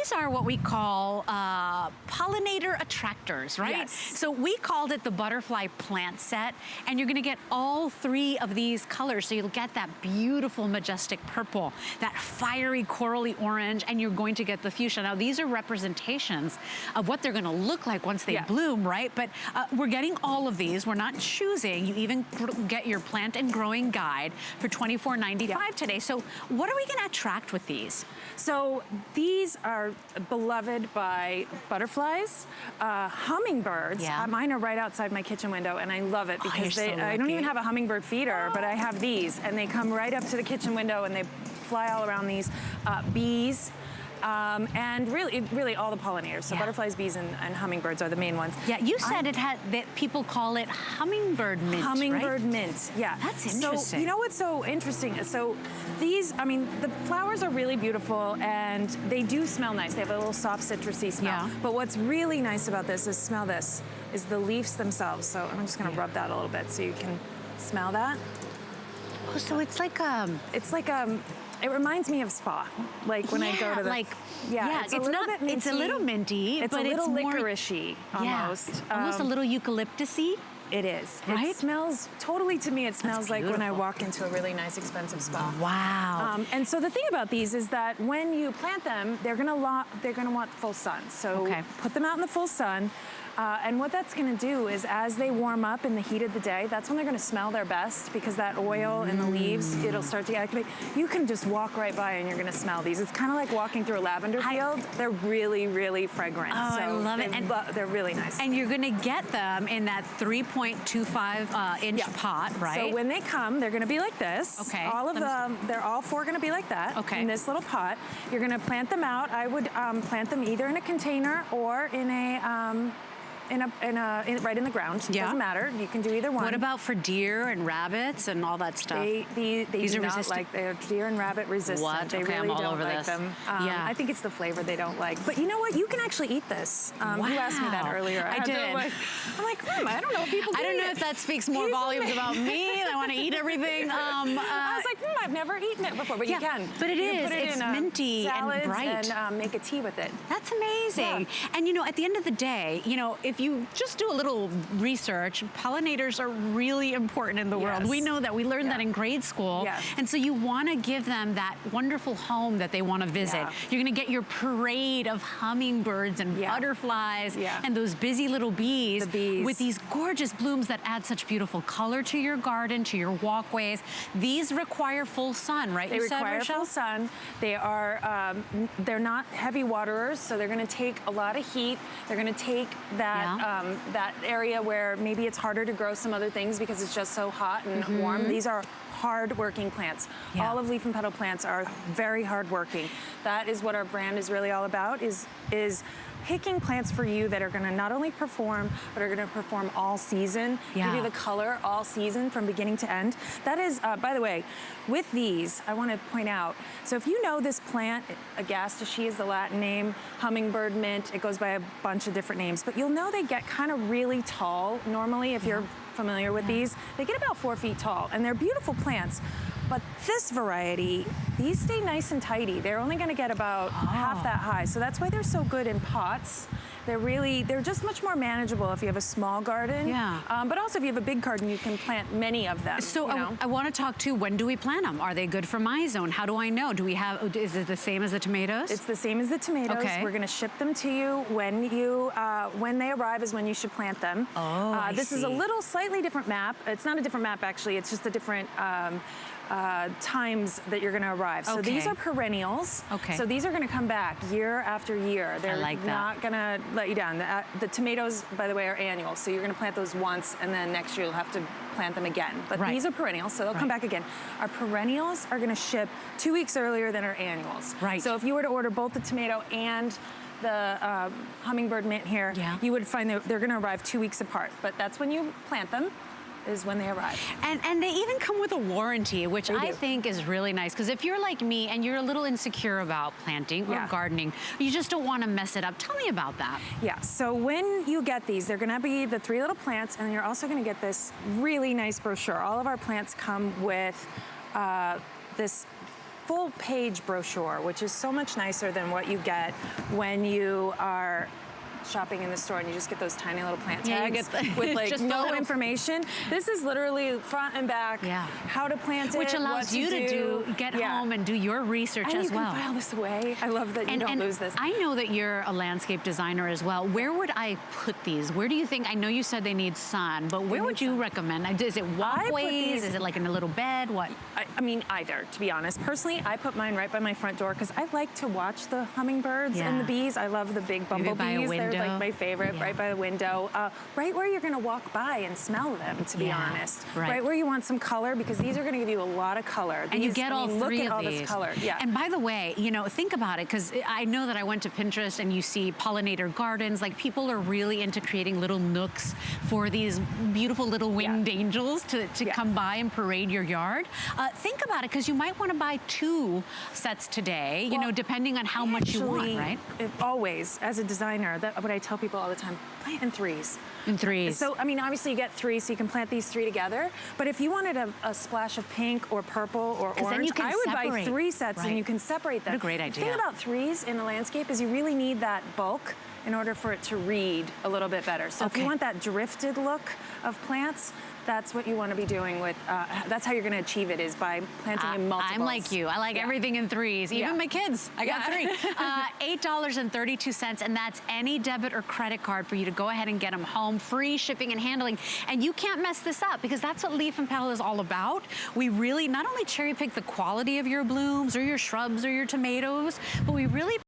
these are what we call pollinator attractors, right? Yes. So we called it the butterfly plant set, and you're gonna get all 3 of these colors. So you'll get that beautiful, majestic purple, that fiery corally orange, and you're going to get the fuchsia. Now, these are representations of what they're gonna look like once they bloom, right? But we're getting all of these. We're not choosing. You even get your plant and growing guide for $24.95 today. So what are we gonna attract with these? So these are beloved by butterflies, hummingbirds. Mine are right outside my kitchen window, and I love it because I don't even have a hummingbird feeder, but I have these, and they come right up to the kitchen window, and they fly all around these. Bees. And really all the pollinators. So butterflies, bees, and hummingbirds are the main ones. Yeah, you said that people call it hummingbird mint, Hummingbird mint, yeah. That's interesting. So you know what's so interesting? So these, I mean, the flowers are really beautiful, and they do smell nice. They have a little soft citrusy smell. But what's really nice about this is, smell this, is the leaves themselves. So I'm just gonna rub that a little bit so you can smell that. Oh, so it's like it reminds me of spa, like when I go to the... it's a little bit minty. It's a little minty, it's but a little it's more licorice-y, almost. Almost a little eucalyptus-y. It is. Right? It smells, totally to me, it smells like when I walk into a really nice, expensive spa. Wow. And so the thing about these is that when you plant them, they're gonna want full sun. So put them out in the full sun. And what that's gonna do is, as they warm up in the heat of the day, that's when they're gonna smell their best, because that oil in the leaves, it'll start to activate. You can just walk right by and you're gonna smell these. It's kind of like walking through a lavender field. They're really, really fragrant. Oh, so I love it. And they're really nice. And you're gonna get them in that 3.25 inch pot, right? So when they come, they're gonna be like this. Okay. All of them, they're all 4 gonna be like that. Okay. In this little pot. You're gonna plant them out. I would plant them either in a container or in a, right in the ground. Doesn't matter. You can do either one. What about for deer and rabbits and all that stuff? These do not resistant? They're deer and rabbit resistant. What? They okay, really I'm all don't over like this. them. I think it's the flavor they don't like. But you know what? You can actually eat this. Wow. You asked me that earlier. I did. I'm like, I don't know if people do I don't know if that speaks more volumes about me. I want to eat everything. I was like, I've never eaten it before, but you can. But it is. Put it it's in minty and bright. And make a tea with it. That's amazing. And you know, at the end of the day, you know, if you just do a little research, pollinators are really important in the world. We know that. We learned that in grade school. And so you want to give them that wonderful home that they want to visit. You're going to get your parade of hummingbirds and butterflies and those busy little bees, with these gorgeous blooms that add such beautiful color to your garden, to your walkways. These require full sun, right? They require full sun. They are, they're not heavy waterers, so they're going to take a lot of heat. They're going to take that, that area where maybe it's harder to grow some other things because it's just so hot and warm. These are hard-working plants. All of leaf and petal plants are very hard-working. That is what our brand is really all about, is picking plants for you that are gonna not only perform, but are gonna perform all season, give you the color all season from beginning to end. That is, by the way, with these, I wanna point out, so if you know this plant, Agastaceae is the Latin name, hummingbird mint, it goes by a bunch of different names, but you'll know they get kind of really tall normally if you're familiar with these. They get about 4 feet tall, and they're beautiful plants. But this variety, these stay nice and tidy. They're only gonna get about half that high. So that's why they're so good in pots. They're just much more manageable if you have a small garden. But also if you have a big garden, you can plant many of them. So I wanna talk too, when do we plant them? Are they good for my zone? How do I know? Do we have, is it the same as the tomatoes? It's the same as the tomatoes. We're gonna ship them to you when they arrive is when you should plant them. This is a little slightly different map. It's not a different map actually, it's just a different times that you're gonna arrive. So these are perennials. So these are gonna come back year after year. They're not gonna let you down. The tomatoes, by the way, are annual. So you're gonna plant those once and then next year you'll have to plant them again. But these are perennials, so they'll come back again. Our perennials are gonna ship 2 weeks earlier than our annuals. So if you were to order both the tomato and the hummingbird mint here, you would find that they're gonna arrive 2 weeks apart. But that's when you plant them, is when they arrive. And they even come with a warranty, which I think is really nice, because if you're like me and you're a little insecure about planting or gardening, you just don't want to mess it up. Tell me about that. So when you get these, they're gonna be the 3 little plants, and you're also gonna get this really nice brochure. All of our plants come with this full page brochure, which is so much nicer than what you get when you are shopping in the store and you just get those tiny little plant tags with like no information. This is literally front and back, how to plant it, which allows you to get home and do your research as well. And you can file this away. I love that you don't lose this. I know that you're a landscape designer as well. Where would I put these? Where do you think, I know you said they need sun, but where would you recommend? Is it walkways? Is it like in a little bed? What? I mean, either, to be honest. Personally, I put mine right by my front door because I like to watch the hummingbirds and the bees. I love the big bumblebees. They're like my favorite, right by the window. Right where you're gonna walk by and smell them, to be honest. Right where you want some color, because these are gonna give you a lot of color. And you get all three of these. Look at all this color. And by the way, you know, think about it, because I know that I went to Pinterest and you see pollinator gardens. Like, people are really into creating little nooks for these beautiful little winged angels to come by and parade your yard. Think about it, because you might want to buy 2 sets today, you know, depending on how much you want, right? Always, as a designer, that's what I tell people all the time, plant in 3s. In 3s. So, I mean, obviously you get 3, so you can plant these 3 together. But if you wanted a splash of pink or purple or orange, then you can I would buy 3 sets and you can separate them. What a great idea. The thing about 3s in a landscape is you really need that bulk in order for it to read a little bit better. So if you want that drifted look of plants, that's what you want to be doing with, that's how you're going to achieve it, is by planting in multiples. I'm like you. I like everything in 3s. Even my kids. I got 3. $8.32, and that's any debit or credit card for you to go ahead and get them home. Free shipping and handling. And you can't mess this up, because that's what Leaf and Petal is all about. We really not only cherry pick the quality of your blooms or your shrubs or your tomatoes, but we really